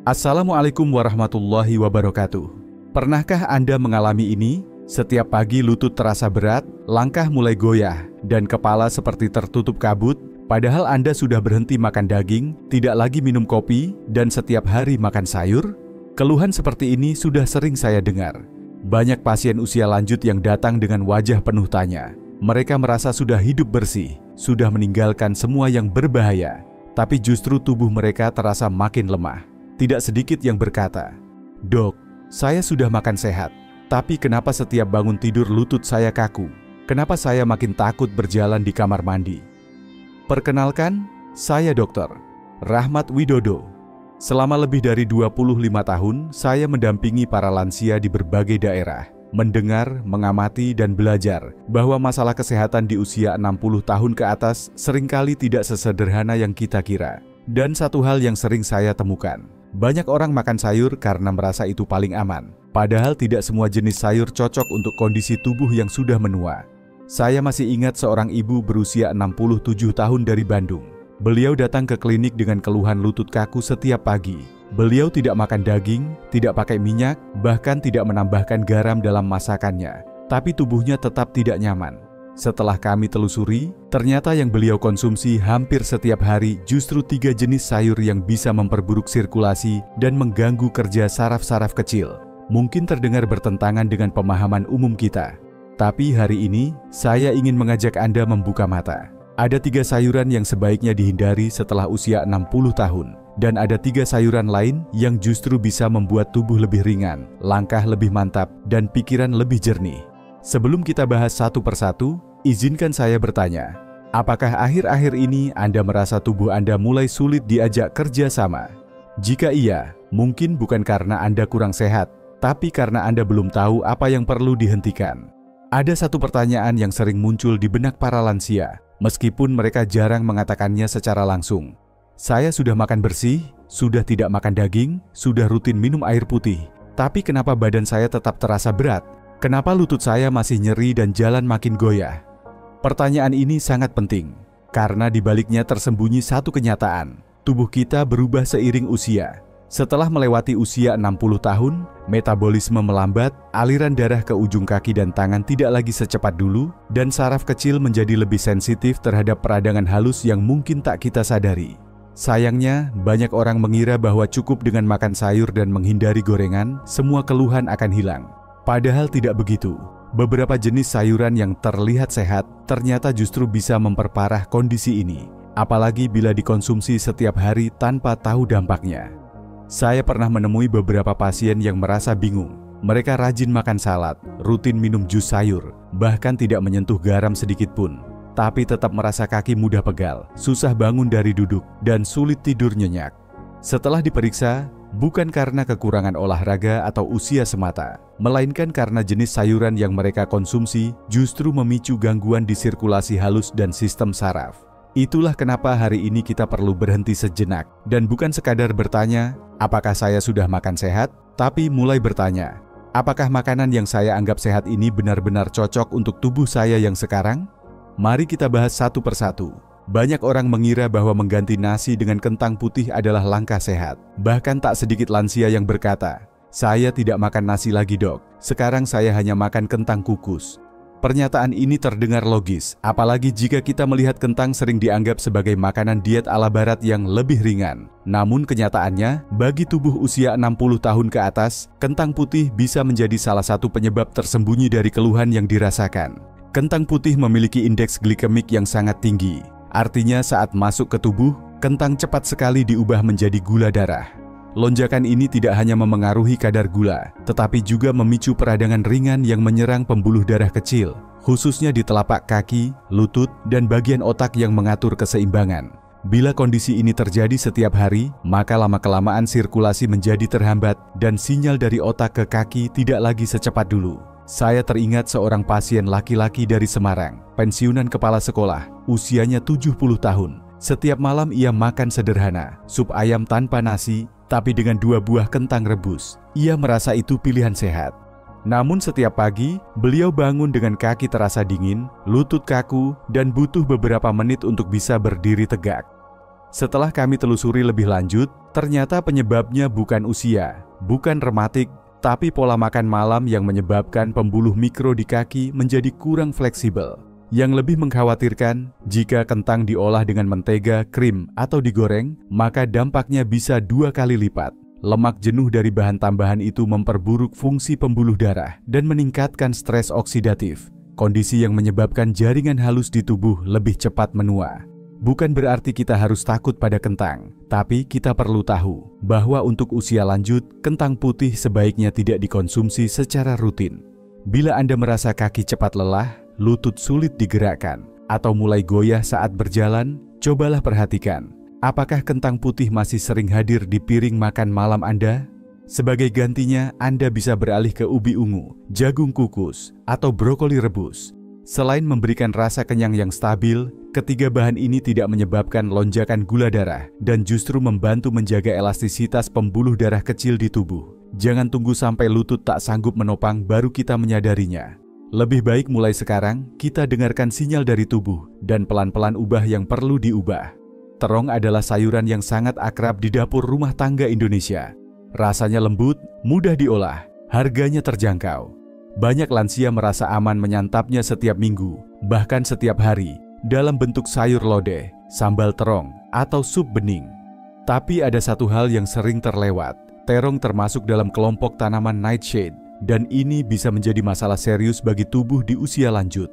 Assalamualaikum warahmatullahi wabarakatuh. Pernahkah Anda mengalami ini? Setiap pagi lutut terasa berat, langkah mulai goyah, dan kepala seperti tertutup kabut, padahal Anda sudah berhenti makan daging, tidak lagi minum kopi, dan setiap hari makan sayur? Keluhan seperti ini sudah sering saya dengar. Banyak pasien usia lanjut yang datang dengan wajah penuh tanya. Mereka merasa sudah hidup bersih, sudah meninggalkan semua yang berbahaya, tapi justru tubuh mereka terasa makin lemah. Tidak sedikit yang berkata, "Dok, saya sudah makan sehat, tapi kenapa setiap bangun tidur lutut saya kaku? Kenapa saya makin takut berjalan di kamar mandi?" Perkenalkan, saya Dr. Rahmat Widodo. Selama lebih dari 25 tahun, saya mendampingi para lansia di berbagai daerah, mendengar, mengamati, dan belajar bahwa masalah kesehatan di usia 60 tahun ke atas seringkali tidak sesederhana yang kita kira. Dan satu hal yang sering saya temukan, banyak orang makan sayur karena merasa itu paling aman. Padahal tidak semua jenis sayur cocok untuk kondisi tubuh yang sudah menua. Saya masih ingat seorang ibu berusia 67 tahun dari Bandung. Beliau datang ke klinik dengan keluhan lutut kaku setiap pagi. Beliau tidak makan daging, tidak pakai minyak, bahkan tidak menambahkan garam dalam masakannya. Tapi tubuhnya tetap tidak nyaman. Setelah kami telusuri, ternyata yang beliau konsumsi hampir setiap hari justru 3 jenis sayur yang bisa memperburuk sirkulasi dan mengganggu kerja saraf-saraf kecil. Mungkin terdengar bertentangan dengan pemahaman umum kita. Tapi hari ini, saya ingin mengajak Anda membuka mata. Ada 3 sayuran yang sebaiknya dihindari setelah usia 60 tahun. Dan ada 3 sayuran lain yang justru bisa membuat tubuh lebih ringan, langkah lebih mantap, dan pikiran lebih jernih. Sebelum kita bahas satu persatu, izinkan saya bertanya, apakah akhir-akhir ini Anda merasa tubuh Anda mulai sulit diajak kerja sama? Jika iya, mungkin bukan karena Anda kurang sehat, tapi karena Anda belum tahu apa yang perlu dihentikan. Ada satu pertanyaan yang sering muncul di benak para lansia, meskipun mereka jarang mengatakannya secara langsung. Saya sudah makan bersih, sudah tidak makan daging, sudah rutin minum air putih, tapi kenapa badan saya tetap terasa berat? Kenapa lutut saya masih nyeri dan jalan makin goyah? Pertanyaan ini sangat penting, karena di baliknya tersembunyi satu kenyataan. Tubuh kita berubah seiring usia. Setelah melewati usia 60 tahun, metabolisme melambat, aliran darah ke ujung kaki dan tangan tidak lagi secepat dulu, dan saraf kecil menjadi lebih sensitif terhadap peradangan halus yang mungkin tak kita sadari. Sayangnya, banyak orang mengira bahwa cukup dengan makan sayur dan menghindari gorengan, semua keluhan akan hilang. Padahal tidak begitu. Beberapa jenis sayuran yang terlihat sehat ternyata justru bisa memperparah kondisi ini, apalagi bila dikonsumsi setiap hari tanpa tahu dampaknya. Saya pernah menemui beberapa pasien yang merasa bingung. Mereka rajin makan salad, rutin minum jus sayur, bahkan tidak menyentuh garam sedikit pun. Tapi tetap merasa kaki mudah pegal, susah bangun dari duduk, dan sulit tidur nyenyak. Setelah diperiksa, bukan karena kekurangan olahraga atau usia semata, melainkan karena jenis sayuran yang mereka konsumsi justru memicu gangguan di sirkulasi halus dan sistem saraf. Itulah kenapa hari ini kita perlu berhenti sejenak, dan bukan sekadar bertanya, apakah saya sudah makan sehat, tapi mulai bertanya, apakah makanan yang saya anggap sehat ini benar-benar cocok untuk tubuh saya yang sekarang? Mari kita bahas satu persatu. Banyak orang mengira bahwa mengganti nasi dengan kentang putih adalah langkah sehat. Bahkan tak sedikit lansia yang berkata, "Saya tidak makan nasi lagi, Dok. Sekarang saya hanya makan kentang kukus." Pernyataan ini terdengar logis, apalagi jika kita melihat kentang sering dianggap sebagai makanan diet ala barat yang lebih ringan. Namun kenyataannya, bagi tubuh usia 60 tahun ke atas, kentang putih bisa menjadi salah satu penyebab tersembunyi dari keluhan yang dirasakan. Kentang putih memiliki indeks glikemik yang sangat tinggi. Artinya saat masuk ke tubuh, kentang cepat sekali diubah menjadi gula darah. Lonjakan ini tidak hanya memengaruhi kadar gula, tetapi juga memicu peradangan ringan yang menyerang pembuluh darah kecil, khususnya di telapak kaki, lutut, dan bagian otak yang mengatur keseimbangan. Bila kondisi ini terjadi setiap hari, maka lama-kelamaan sirkulasi menjadi terhambat dan sinyal dari otak ke kaki tidak lagi secepat dulu. Saya teringat seorang pasien laki-laki dari Semarang, pensiunan kepala sekolah, usianya 70 tahun. Setiap malam ia makan sederhana, sup ayam tanpa nasi, tapi dengan 2 buah kentang rebus. Ia merasa itu pilihan sehat. Namun setiap pagi, beliau bangun dengan kaki terasa dingin, lutut kaku, dan butuh beberapa menit untuk bisa berdiri tegak. Setelah kami telusuri lebih lanjut, ternyata penyebabnya bukan usia, bukan rematik, tapi pola makan malam yang menyebabkan pembuluh mikro di kaki menjadi kurang fleksibel. Yang lebih mengkhawatirkan, jika kentang diolah dengan mentega, krim, atau digoreng, maka dampaknya bisa 2 kali lipat. Lemak jenuh dari bahan tambahan itu memperburuk fungsi pembuluh darah dan meningkatkan stres oksidatif, kondisi yang menyebabkan jaringan halus di tubuh lebih cepat menua. Bukan berarti kita harus takut pada kentang, tapi kita perlu tahu bahwa untuk usia lanjut, kentang putih sebaiknya tidak dikonsumsi secara rutin. Bila Anda merasa kaki cepat lelah, lutut sulit digerakkan, atau mulai goyah saat berjalan, cobalah perhatikan, apakah kentang putih masih sering hadir di piring makan malam Anda? Sebagai gantinya, Anda bisa beralih ke ubi ungu, jagung kukus, atau brokoli rebus. Selain memberikan rasa kenyang yang stabil, ketiga bahan ini tidak menyebabkan lonjakan gula darah dan justru membantu menjaga elastisitas pembuluh darah kecil di tubuh. Jangan tunggu sampai lutut tak sanggup menopang baru kita menyadarinya. Lebih baik mulai sekarang, kita dengarkan sinyal dari tubuh dan pelan-pelan ubah yang perlu diubah. Terong adalah sayuran yang sangat akrab di dapur rumah tangga Indonesia. Rasanya lembut, mudah diolah, harganya terjangkau. Banyak lansia merasa aman menyantapnya setiap minggu, bahkan setiap hari, dalam bentuk sayur lodeh, sambal terong, atau sup bening. Tapi ada satu hal yang sering terlewat. Terong termasuk dalam kelompok tanaman nightshade, dan ini bisa menjadi masalah serius bagi tubuh di usia lanjut.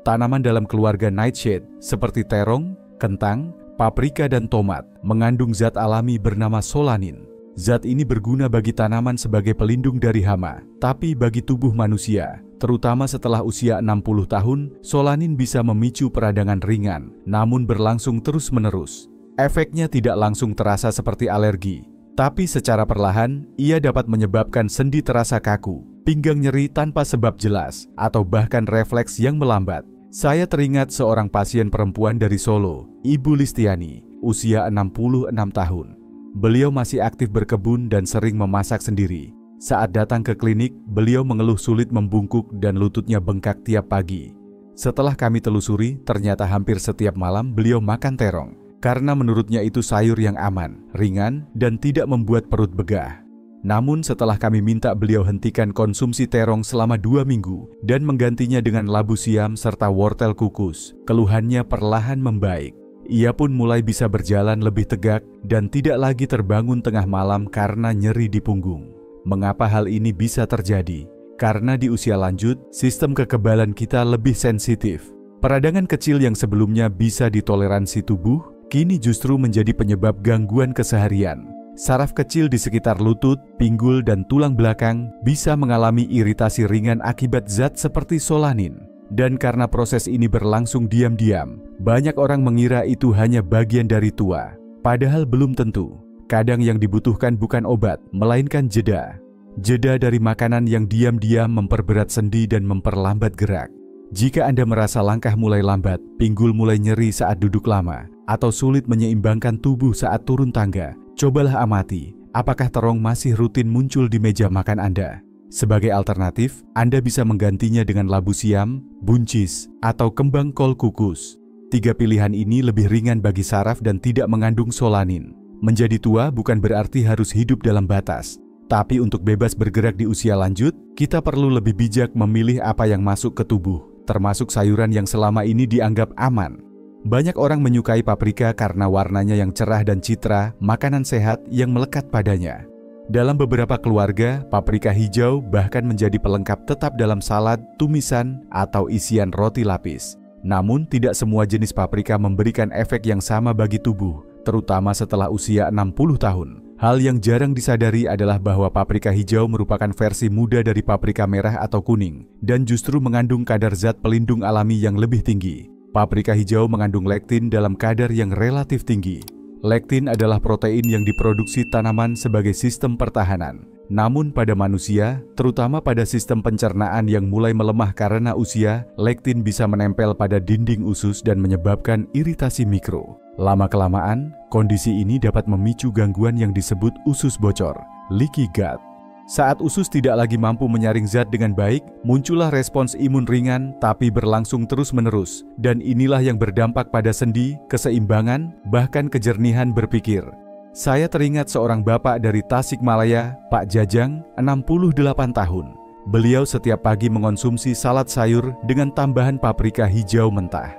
Tanaman dalam keluarga nightshade seperti terong, kentang, paprika, dan tomat mengandung zat alami bernama solanin. Zat ini berguna bagi tanaman sebagai pelindung dari hama, tapi bagi tubuh manusia, terutama setelah usia 60 tahun, solanin bisa memicu peradangan ringan, namun berlangsung terus-menerus. Efeknya tidak langsung terasa seperti alergi, tapi secara perlahan, ia dapat menyebabkan sendi terasa kaku, pinggang nyeri tanpa sebab jelas, atau bahkan refleks yang melambat. Saya teringat seorang pasien perempuan dari Solo, Ibu Listiani, usia 66 tahun. Beliau masih aktif berkebun dan sering memasak sendiri. Saat datang ke klinik, beliau mengeluh sulit membungkuk dan lututnya bengkak tiap pagi. Setelah kami telusuri, ternyata hampir setiap malam beliau makan terong. Karena menurutnya itu sayur yang aman, ringan, dan tidak membuat perut begah. Namun setelah kami minta beliau hentikan konsumsi terong selama 2 minggu dan menggantinya dengan labu siam serta wortel kukus, keluhannya perlahan membaik. Ia pun mulai bisa berjalan lebih tegak dan tidak lagi terbangun tengah malam karena nyeri di punggung. Mengapa hal ini bisa terjadi? Karena di usia lanjut, sistem kekebalan kita lebih sensitif. Peradangan kecil yang sebelumnya bisa ditoleransi tubuh, kini justru menjadi penyebab gangguan keseharian. Saraf kecil di sekitar lutut, pinggul, dan tulang belakang bisa mengalami iritasi ringan akibat zat seperti solanin. Dan karena proses ini berlangsung diam-diam, banyak orang mengira itu hanya bagian dari tua. Padahal belum tentu. Kadang yang dibutuhkan bukan obat, melainkan jeda. Jeda dari makanan yang diam-diam memperberat sendi dan memperlambat gerak. Jika Anda merasa langkah mulai lambat, pinggul mulai nyeri saat duduk lama, atau sulit menyeimbangkan tubuh saat turun tangga, cobalah amati apakah terong masih rutin muncul di meja makan Anda. Sebagai alternatif, Anda bisa menggantinya dengan labu siam, buncis, atau kembang kol kukus. 3 pilihan ini lebih ringan bagi saraf dan tidak mengandung solanin. Menjadi tua bukan berarti harus hidup dalam batas. Tapi untuk bebas bergerak di usia lanjut, kita perlu lebih bijak memilih apa yang masuk ke tubuh, termasuk sayuran yang selama ini dianggap aman. Banyak orang menyukai paprika karena warnanya yang cerah dan citra, makanan sehat yang melekat padanya. Dalam beberapa keluarga, paprika hijau bahkan menjadi pelengkap tetap dalam salad, tumisan, atau isian roti lapis. Namun, tidak semua jenis paprika memberikan efek yang sama bagi tubuh, terutama setelah usia 60 tahun. Hal yang jarang disadari adalah bahwa paprika hijau merupakan versi muda dari paprika merah atau kuning, dan justru mengandung kadar zat pelindung alami yang lebih tinggi. Paprika hijau mengandung lektin dalam kadar yang relatif tinggi. Lektin adalah protein yang diproduksi tanaman sebagai sistem pertahanan. Namun pada manusia, terutama pada sistem pencernaan yang mulai melemah karena usia, lektin bisa menempel pada dinding usus dan menyebabkan iritasi mikro. Lama-kelamaan, kondisi ini dapat memicu gangguan yang disebut usus bocor, leaky gut. Saat usus tidak lagi mampu menyaring zat dengan baik, muncullah respons imun ringan tapi berlangsung terus-menerus, dan inilah yang berdampak pada sendi, keseimbangan, bahkan kejernihan berpikir. Saya teringat seorang bapak dari Tasikmalaya, Pak Jajang, 68 tahun. Beliau setiap pagi mengonsumsi salad sayur dengan tambahan paprika hijau mentah.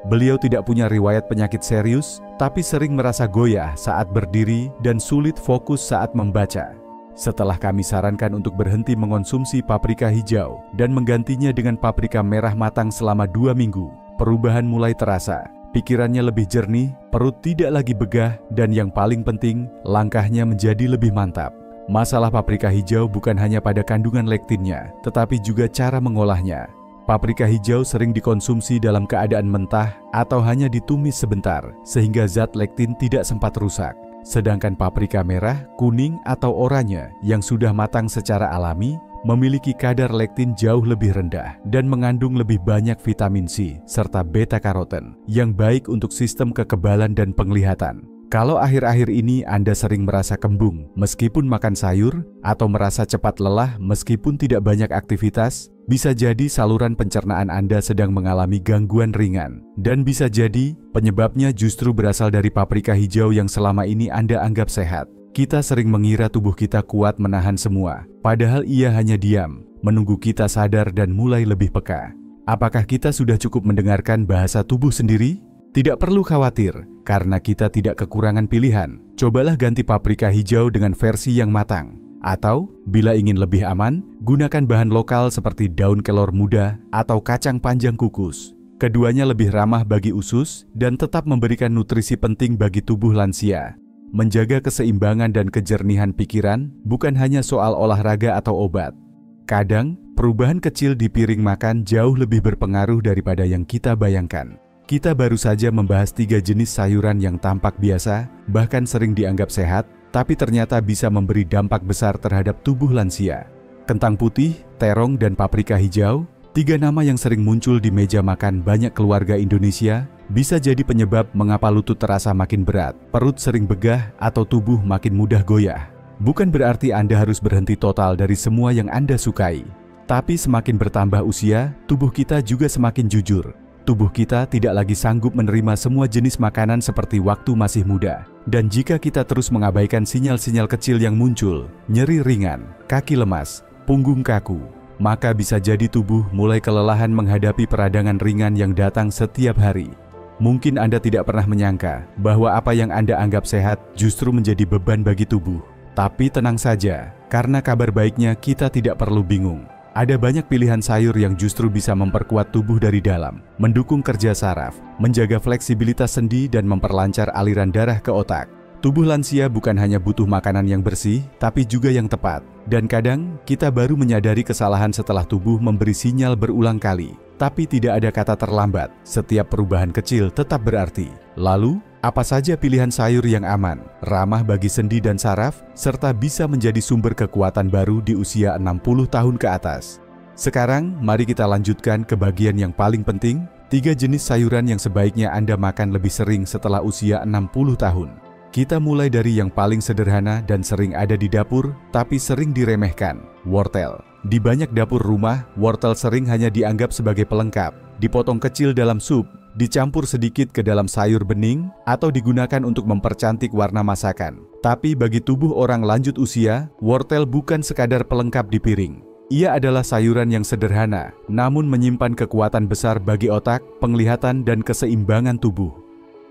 Beliau tidak punya riwayat penyakit serius, tapi sering merasa goyah saat berdiri dan sulit fokus saat membaca. Setelah kami sarankan untuk berhenti mengonsumsi paprika hijau dan menggantinya dengan paprika merah matang selama 2 minggu, perubahan mulai terasa. Pikirannya lebih jernih, perut tidak lagi begah, dan yang paling penting, langkahnya menjadi lebih mantap. Masalah paprika hijau bukan hanya pada kandungan lektinnya, tetapi juga cara mengolahnya. Paprika hijau sering dikonsumsi dalam keadaan mentah atau hanya ditumis sebentar, sehingga zat lektin tidak sempat rusak. Sedangkan paprika merah, kuning, atau oranye yang sudah matang secara alami memiliki kadar lektin jauh lebih rendah dan mengandung lebih banyak vitamin C serta beta-karoten yang baik untuk sistem kekebalan dan penglihatan. Kalau akhir-akhir ini Anda sering merasa kembung meskipun makan sayur atau merasa cepat lelah meskipun tidak banyak aktivitas, bisa jadi saluran pencernaan Anda sedang mengalami gangguan ringan. Dan bisa jadi penyebabnya justru berasal dari paprika hijau yang selama ini Anda anggap sehat. Kita sering mengira tubuh kita kuat menahan semua, padahal ia hanya diam, menunggu kita sadar dan mulai lebih peka. Apakah kita sudah cukup mendengarkan bahasa tubuh sendiri? Tidak perlu khawatir, karena kita tidak kekurangan pilihan. Cobalah ganti paprika hijau dengan versi yang matang. Atau, bila ingin lebih aman, gunakan bahan lokal seperti daun kelor muda atau kacang panjang kukus. Keduanya lebih ramah bagi usus dan tetap memberikan nutrisi penting bagi tubuh lansia. Menjaga keseimbangan dan kejernihan pikiran bukan hanya soal olahraga atau obat. Kadang, perubahan kecil di piring makan jauh lebih berpengaruh daripada yang kita bayangkan. Kita baru saja membahas 3 jenis sayuran yang tampak biasa, bahkan sering dianggap sehat, tapi ternyata bisa memberi dampak besar terhadap tubuh lansia. Kentang putih, terong, dan paprika hijau, 3 nama yang sering muncul di meja makan banyak keluarga Indonesia, bisa jadi penyebab mengapa lutut terasa makin berat, perut sering begah, atau tubuh makin mudah goyah. Bukan berarti Anda harus berhenti total dari semua yang Anda sukai. Tapi semakin bertambah usia, tubuh kita juga semakin jujur. Tubuh kita tidak lagi sanggup menerima semua jenis makanan seperti waktu masih muda. Dan jika kita terus mengabaikan sinyal-sinyal kecil yang muncul, nyeri ringan, kaki lemas, punggung kaku, maka bisa jadi tubuh mulai kelelahan menghadapi peradangan ringan yang datang setiap hari. Mungkin Anda tidak pernah menyangka bahwa apa yang Anda anggap sehat justru menjadi beban bagi tubuh. Tapi tenang saja, karena kabar baiknya kita tidak perlu bingung. Ada banyak pilihan sayur yang justru bisa memperkuat tubuh dari dalam, mendukung kerja saraf, menjaga fleksibilitas sendi dan memperlancar aliran darah ke otak. Tubuh lansia bukan hanya butuh makanan yang bersih, tapi juga yang tepat. Dan kadang, kita baru menyadari kesalahan setelah tubuh memberi sinyal berulang kali. Tapi tidak ada kata terlambat, setiap perubahan kecil tetap berarti. Lalu, apa saja pilihan sayur yang aman, ramah bagi sendi dan saraf, serta bisa menjadi sumber kekuatan baru di usia 60 tahun ke atas? Sekarang, mari kita lanjutkan ke bagian yang paling penting, 3 jenis sayuran yang sebaiknya Anda makan lebih sering setelah usia 60 tahun. Kita mulai dari yang paling sederhana dan sering ada di dapur, tapi sering diremehkan, wortel. Di banyak dapur rumah, wortel sering hanya dianggap sebagai pelengkap, dipotong kecil dalam sup, dicampur sedikit ke dalam sayur bening, atau digunakan untuk mempercantik warna masakan. Tapi bagi tubuh orang lanjut usia, wortel bukan sekadar pelengkap di piring. Ia adalah sayuran yang sederhana, namun menyimpan kekuatan besar bagi otak, penglihatan, dan keseimbangan tubuh.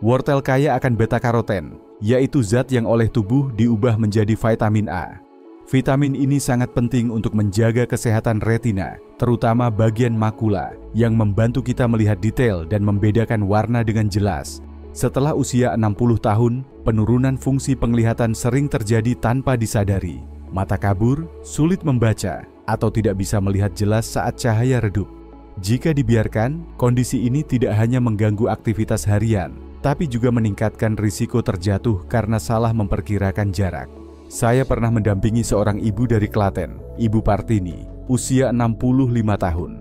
Wortel kaya akan beta-karoten, yaitu zat yang oleh tubuh diubah menjadi vitamin A. Vitamin ini sangat penting untuk menjaga kesehatan retina, terutama bagian makula, yang membantu kita melihat detail dan membedakan warna dengan jelas. Setelah usia 60 tahun, penurunan fungsi penglihatan sering terjadi tanpa disadari. Mata kabur, sulit membaca, atau tidak bisa melihat jelas saat cahaya redup. Jika dibiarkan, kondisi ini tidak hanya mengganggu aktivitas harian, tapi juga meningkatkan risiko terjatuh karena salah memperkirakan jarak. Saya pernah mendampingi seorang ibu dari Klaten, Ibu Partini, usia 65 tahun.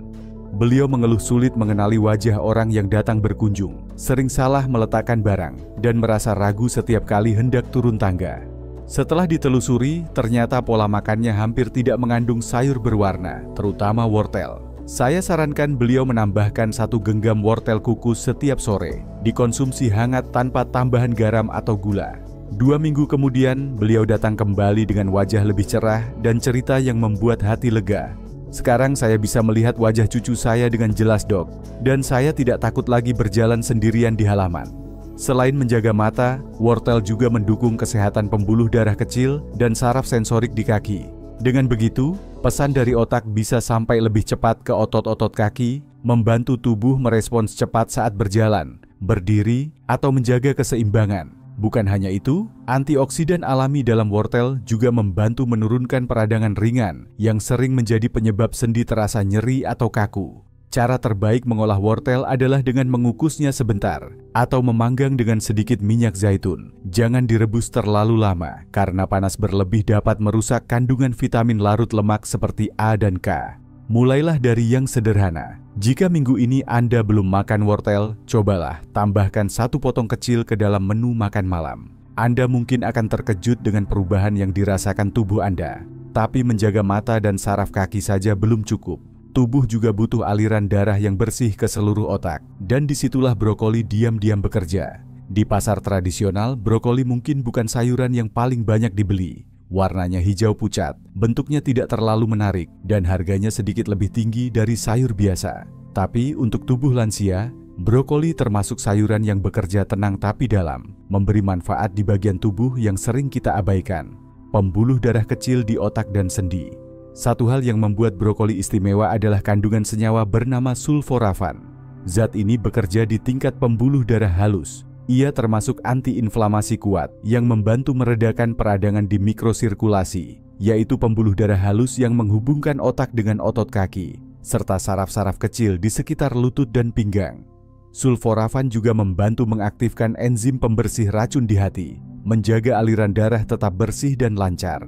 Beliau mengeluh sulit mengenali wajah orang yang datang berkunjung, sering salah meletakkan barang, dan merasa ragu setiap kali hendak turun tangga. Setelah ditelusuri, ternyata pola makannya hampir tidak mengandung sayur berwarna, terutama wortel. Saya sarankan beliau menambahkan 1 genggam wortel kukus setiap sore, dikonsumsi hangat tanpa tambahan garam atau gula. 2 minggu kemudian, beliau datang kembali dengan wajah lebih cerah dan cerita yang membuat hati lega. Sekarang saya bisa melihat wajah cucu saya dengan jelas, Dok, dan saya tidak takut lagi berjalan sendirian di halaman. Selain menjaga mata, wortel juga mendukung kesehatan pembuluh darah kecil dan saraf sensorik di kaki. Dengan begitu, pesan dari otak bisa sampai lebih cepat ke otot-otot kaki, membantu tubuh merespons cepat saat berjalan, berdiri, atau menjaga keseimbangan. Bukan hanya itu, antioksidan alami dalam wortel juga membantu menurunkan peradangan ringan yang sering menjadi penyebab sendi terasa nyeri atau kaku. Cara terbaik mengolah wortel adalah dengan mengukusnya sebentar atau memanggang dengan sedikit minyak zaitun. Jangan direbus terlalu lama karena panas berlebih dapat merusak kandungan vitamin larut lemak seperti A dan K. Mulailah dari yang sederhana. Jika minggu ini Anda belum makan wortel, cobalah tambahkan 1 potong kecil ke dalam menu makan malam. Anda mungkin akan terkejut dengan perubahan yang dirasakan tubuh Anda. Tapi menjaga mata dan saraf kaki saja belum cukup. Tubuh juga butuh aliran darah yang bersih ke seluruh otak, dan disitulah brokoli diam-diam bekerja. Di pasar tradisional, brokoli mungkin bukan sayuran yang paling banyak dibeli. Warnanya hijau pucat, bentuknya tidak terlalu menarik, dan harganya sedikit lebih tinggi dari sayur biasa. Tapi untuk tubuh lansia, brokoli termasuk sayuran yang bekerja tenang tapi dalam, memberi manfaat di bagian tubuh yang sering kita abaikan. Pembuluh darah kecil di otak dan sendi. Satu hal yang membuat brokoli istimewa adalah kandungan senyawa bernama sulforafan. Zat ini bekerja di tingkat pembuluh darah halus. Ia termasuk antiinflamasi kuat yang membantu meredakan peradangan di mikrosirkulasi, yaitu pembuluh darah halus yang menghubungkan otak dengan otot kaki, serta saraf-saraf kecil di sekitar lutut dan pinggang. Sulforafan juga membantu mengaktifkan enzim pembersih racun di hati, menjaga aliran darah tetap bersih dan lancar.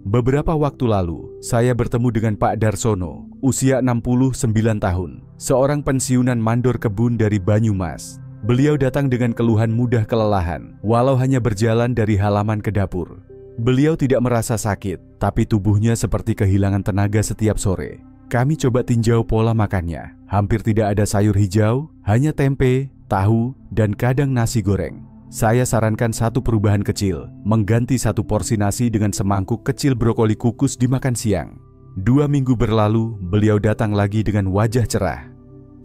Beberapa waktu lalu, saya bertemu dengan Pak Darsono, usia 69 tahun, seorang pensiunan mandor kebun dari Banyumas. Beliau datang dengan keluhan mudah kelelahan, walau hanya berjalan dari halaman ke dapur. Beliau tidak merasa sakit, tapi tubuhnya seperti kehilangan tenaga setiap sore. Kami coba tinjau pola makannya. Hampir tidak ada sayur hijau, hanya tempe, tahu, dan kadang nasi goreng. Saya sarankan 1 perubahan kecil, mengganti 1 porsi nasi dengan semangkuk kecil brokoli kukus dimakan siang. 2 minggu berlalu, beliau datang lagi dengan wajah cerah.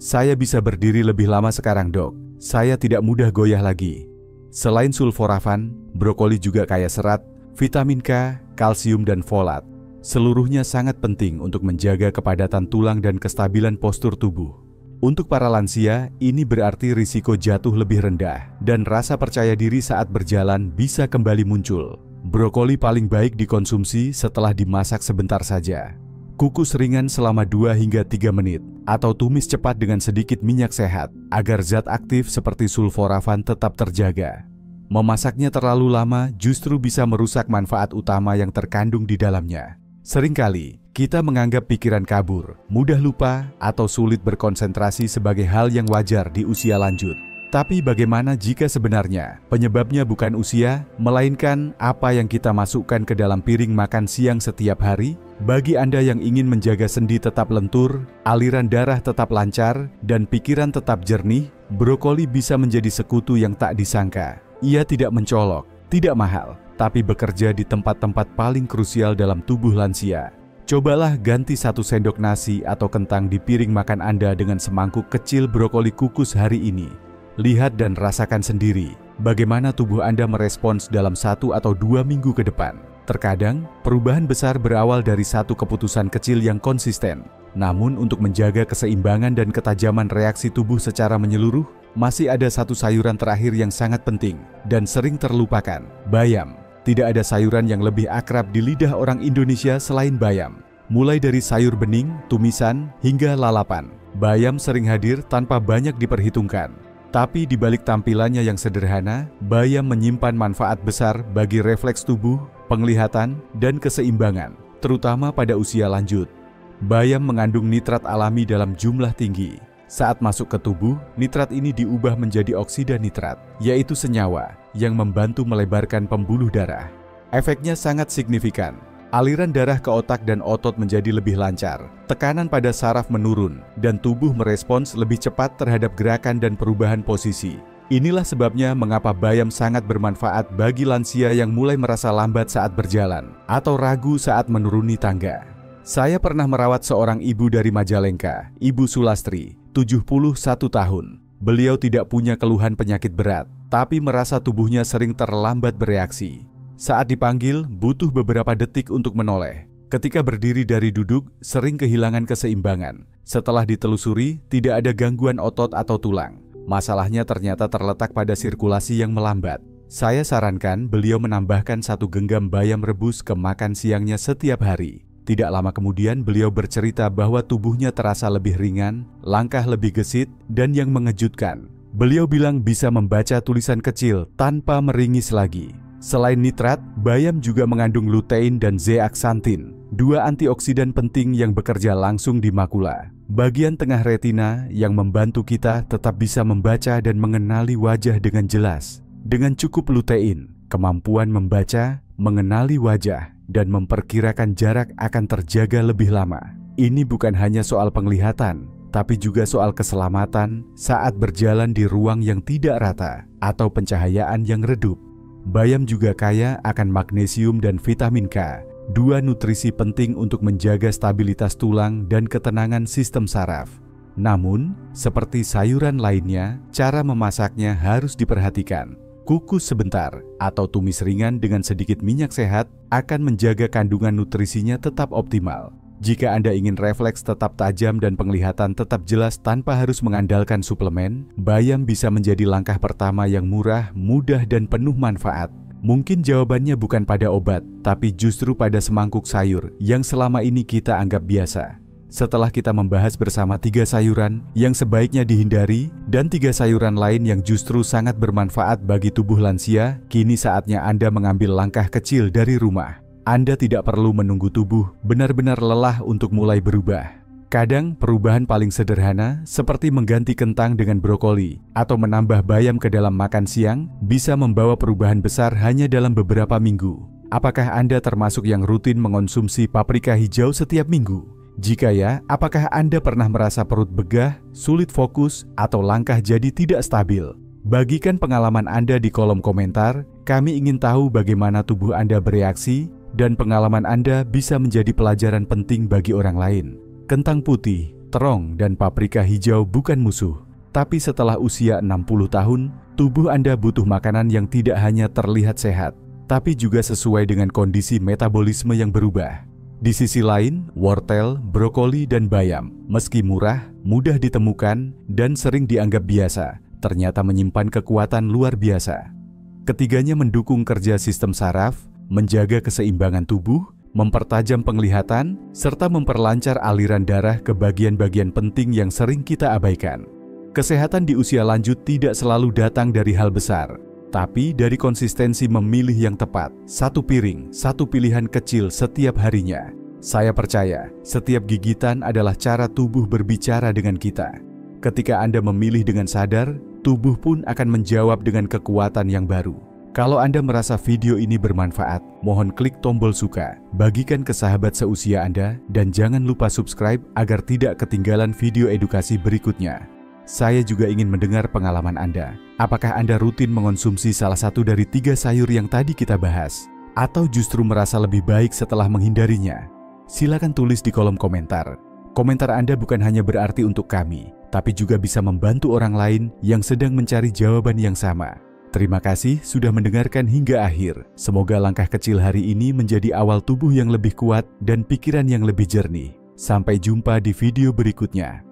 Saya bisa berdiri lebih lama sekarang, Dok. Saya tidak mudah goyah lagi. Selain sulforafan, brokoli juga kaya serat, vitamin K, kalsium, dan folat. Seluruhnya sangat penting untuk menjaga kepadatan tulang dan kestabilan postur tubuh. Untuk para lansia, ini berarti risiko jatuh lebih rendah dan rasa percaya diri saat berjalan bisa kembali muncul. Brokoli paling baik dikonsumsi setelah dimasak sebentar saja. Kukus ringan selama 2 hingga 3 menit atau tumis cepat dengan sedikit minyak sehat agar zat aktif seperti sulforafan tetap terjaga. Memasaknya terlalu lama justru bisa merusak manfaat utama yang terkandung di dalamnya. Seringkali, kita menganggap pikiran kabur, mudah lupa, atau sulit berkonsentrasi sebagai hal yang wajar di usia lanjut. Tapi bagaimana jika sebenarnya penyebabnya bukan usia, melainkan apa yang kita masukkan ke dalam piring makan siang setiap hari? Bagi Anda yang ingin menjaga sendi tetap lentur, aliran darah tetap lancar, dan pikiran tetap jernih, brokoli bisa menjadi sekutu yang tak disangka. Ia tidak mencolok, tidak mahal, tapi bekerja di tempat-tempat paling krusial dalam tubuh lansia. Cobalah ganti 1 sendok nasi atau kentang di piring makan Anda dengan semangkuk kecil brokoli kukus hari ini. Lihat dan rasakan sendiri bagaimana tubuh Anda merespons dalam 1 atau 2 minggu ke depan. Terkadang, perubahan besar berawal dari 1 keputusan kecil yang konsisten. Namun untuk menjaga keseimbangan dan ketajaman reaksi tubuh secara menyeluruh, masih ada 1 sayuran terakhir yang sangat penting dan sering terlupakan, bayam. Tidak ada sayuran yang lebih akrab di lidah orang Indonesia selain bayam. Mulai dari sayur bening, tumisan, hingga lalapan, bayam sering hadir tanpa banyak diperhitungkan. Tapi di balik tampilannya yang sederhana, bayam menyimpan manfaat besar bagi refleks tubuh, penglihatan, dan keseimbangan, terutama pada usia lanjut. Bayam mengandung nitrat alami dalam jumlah tinggi. Saat masuk ke tubuh, nitrat ini diubah menjadi oksida nitrat, yaitu senyawa yang membantu melebarkan pembuluh darah. Efeknya sangat signifikan. Aliran darah ke otak dan otot menjadi lebih lancar, tekanan pada saraf menurun, dan tubuh merespons lebih cepat terhadap gerakan dan perubahan posisi. Inilah sebabnya mengapa bayam sangat bermanfaat bagi lansia yang mulai merasa lambat saat berjalan atau ragu saat menuruni tangga. Saya pernah merawat seorang ibu dari Majalengka, Ibu Sulastri, 71 tahun. Beliau tidak punya keluhan penyakit berat, tapi merasa tubuhnya sering terlambat bereaksi. Saat dipanggil, butuh beberapa detik untuk menoleh. Ketika berdiri dari duduk, sering kehilangan keseimbangan. Setelah ditelusuri, tidak ada gangguan otot atau tulang. Masalahnya ternyata terletak pada sirkulasi yang melambat. Saya sarankan beliau menambahkan 1 genggam bayam rebus ke makan siangnya setiap hari. Tidak lama kemudian beliau bercerita bahwa tubuhnya terasa lebih ringan, langkah lebih gesit, dan yang mengejutkan, beliau bilang bisa membaca tulisan kecil tanpa meringis lagi. Selain nitrat, bayam juga mengandung lutein dan zeaksantin, 2 antioksidan penting yang bekerja langsung di makula, bagian tengah retina yang membantu kita tetap bisa membaca dan mengenali wajah dengan jelas. Dengan cukup lutein, kemampuan membaca, mengenali wajah, dan memperkirakan jarak akan terjaga lebih lama. Ini bukan hanya soal penglihatan, tapi juga soal keselamatan saat berjalan di ruang yang tidak rata atau pencahayaan yang redup. Bayam juga kaya akan magnesium dan vitamin K, 2 nutrisi penting untuk menjaga stabilitas tulang dan ketenangan sistem saraf. Namun, seperti sayuran lainnya, cara memasaknya harus diperhatikan. Kukus sebentar atau tumis ringan dengan sedikit minyak sehat akan menjaga kandungan nutrisinya tetap optimal. Jika Anda ingin refleks tetap tajam dan penglihatan tetap jelas tanpa harus mengandalkan suplemen, bayam bisa menjadi langkah pertama yang murah, mudah, dan penuh manfaat. Mungkin jawabannya bukan pada obat, tapi justru pada semangkuk sayur yang selama ini kita anggap biasa. Setelah kita membahas bersama 3 sayuran yang sebaiknya dihindari dan 3 sayuran lain yang justru sangat bermanfaat bagi tubuh lansia, kini saatnya Anda mengambil langkah kecil dari rumah. Anda tidak perlu menunggu tubuh benar-benar lelah untuk mulai berubah. Kadang perubahan paling sederhana seperti mengganti kentang dengan brokoli atau menambah bayam ke dalam makan siang bisa membawa perubahan besar hanya dalam beberapa minggu. Apakah Anda termasuk yang rutin mengonsumsi paprika hijau setiap minggu? Jika ya, apakah Anda pernah merasa perut begah, sulit fokus, atau langkah jadi tidak stabil? Bagikan pengalaman Anda di kolom komentar. Kami ingin tahu bagaimana tubuh Anda bereaksi dan pengalaman Anda bisa menjadi pelajaran penting bagi orang lain. Kentang putih, terong, dan paprika hijau bukan musuh. Tapi setelah usia 60 tahun, tubuh Anda butuh makanan yang tidak hanya terlihat sehat, tapi juga sesuai dengan kondisi metabolisme yang berubah. Di sisi lain, wortel, brokoli, dan bayam, meski murah, mudah ditemukan, dan sering dianggap biasa, ternyata menyimpan kekuatan luar biasa. Ketiganya mendukung kerja sistem saraf, menjaga keseimbangan tubuh, mempertajam penglihatan, serta memperlancar aliran darah ke bagian-bagian penting yang sering kita abaikan. Kesehatan di usia lanjut tidak selalu datang dari hal besar, tapi dari konsistensi memilih yang tepat, 1 piring, 1 pilihan kecil setiap harinya. Saya percaya, setiap gigitan adalah cara tubuh berbicara dengan kita. Ketika Anda memilih dengan sadar, tubuh pun akan menjawab dengan kekuatan yang baru. Kalau Anda merasa video ini bermanfaat, mohon klik tombol suka, bagikan ke sahabat seusia Anda, dan jangan lupa subscribe agar tidak ketinggalan video edukasi berikutnya. Saya juga ingin mendengar pengalaman Anda. Apakah Anda rutin mengonsumsi salah satu dari 3 sayur yang tadi kita bahas? Atau justru merasa lebih baik setelah menghindarinya? Silakan tulis di kolom komentar. Komentar Anda bukan hanya berarti untuk kami, tapi juga bisa membantu orang lain yang sedang mencari jawaban yang sama. Terima kasih sudah mendengarkan hingga akhir. Semoga langkah kecil hari ini menjadi awal tubuh yang lebih kuat dan pikiran yang lebih jernih. Sampai jumpa di video berikutnya.